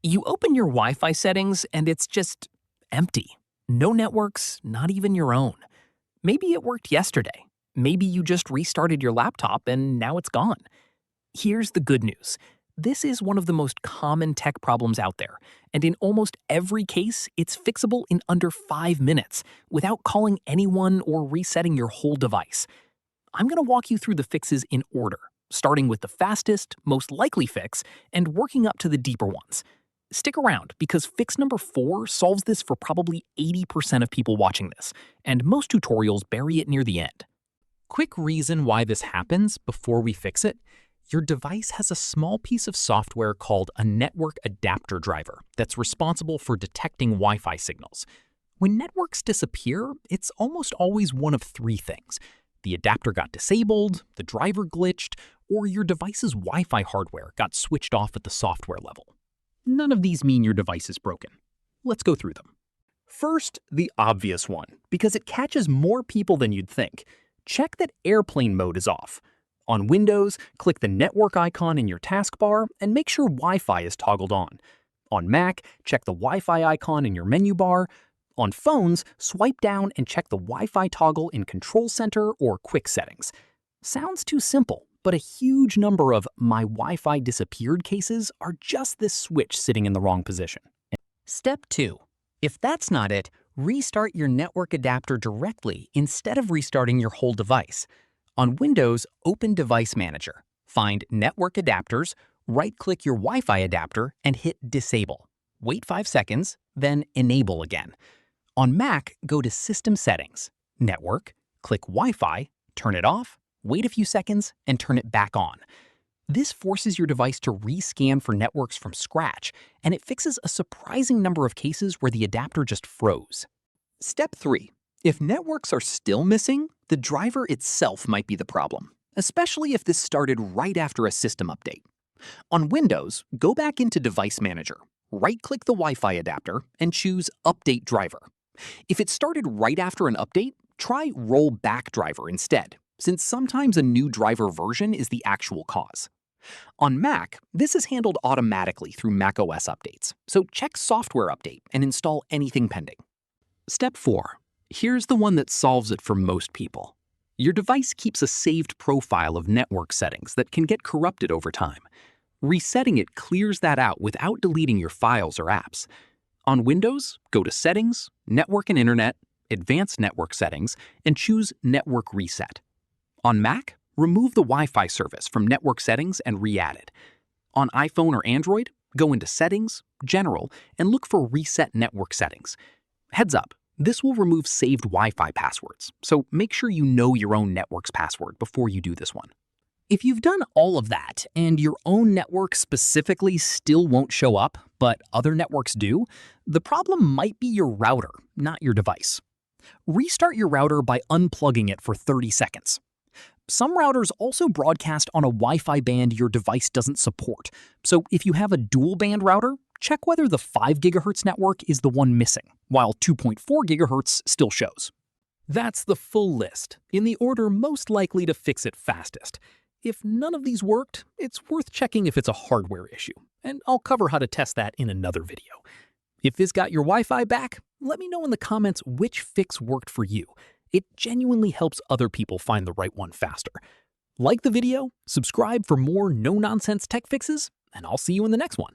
You open your Wi-Fi settings and it's just empty. No networks, not even your own. Maybe it worked yesterday. Maybe you just restarted your laptop and now it's gone. Here's the good news. This is one of the most common tech problems out there, and in almost every case, it's fixable in under 5 minutes without calling anyone or resetting your whole device. I'm going to walk you through the fixes in order, starting with the fastest, most likely fix, and working up to the deeper ones. Stick around, because fix number 4 solves this for probably 80% of people watching this, and most tutorials bury it near the end. Quick reason why this happens before we fix it: your device has a small piece of software called a network adapter driver that's responsible for detecting Wi-Fi signals. When networks disappear, it's almost always one of 3 things. The adapter got disabled, the driver glitched, or your device's Wi-Fi hardware got switched off at the software level. None of these mean your device is broken. Let's go through them. First, the obvious one, because it catches more people than you'd think. Check that airplane mode is off. On Windows, click the network icon in your taskbar and make sure Wi-Fi is toggled on. On Mac, check the Wi-Fi icon in your menu bar. On phones, swipe down and check the Wi-Fi toggle in Control Center or Quick Settings. Sounds too simple, but a huge number of "my Wi-Fi disappeared" cases are just this switch sitting in the wrong position. Step 2. If that's not it, restart your network adapter directly instead of restarting your whole device. On Windows, open Device Manager, find Network Adapters, right-click your Wi-Fi adapter, and hit Disable. Wait 5 seconds, then Enable again. On Mac, go to System Settings, Network, click Wi-Fi, turn it off, wait a few seconds, and turn it back on. This forces your device to rescan for networks from scratch, and it fixes a surprising number of cases where the adapter just froze. Step 3. If networks are still missing, the driver itself might be the problem, especially if this started right after a system update. On Windows, go back into Device Manager, right-click the Wi-Fi adapter, and choose Update Driver. If it started right after an update, try Roll Back Driver instead, since sometimes a new driver version is the actual cause. On Mac, this is handled automatically through macOS updates, so check Software Update and install anything pending. Step 4. Here's the one that solves it for most people. Your device keeps a saved profile of network settings that can get corrupted over time. Resetting it clears that out without deleting your files or apps. On Windows, go to Settings, Network and Internet, Advanced Network Settings, and choose Network Reset. On Mac, remove the Wi-Fi service from Network Settings and re-add it. On iPhone or Android, go into Settings, General, and look for Reset Network Settings. Heads up, this will remove saved Wi-Fi passwords, so make sure you know your own network's password before you do this one. If you've done all of that and your own network specifically still won't show up, but other networks do, the problem might be your router, not your device. Restart your router by unplugging it for 30 seconds. Some routers also broadcast on a Wi-Fi band your device doesn't support, so if you have a dual-band router, check whether the 5 GHz network is the one missing, while 2.4 GHz still shows. That's the full list, in the order most likely to fix it fastest. If none of these worked, it's worth checking if it's a hardware issue, and I'll cover how to test that in another video. If this got your Wi-Fi back, let me know in the comments which fix worked for you. It genuinely helps other people find the right one faster. Like the video, subscribe for more no-nonsense tech fixes, and I'll see you in the next one.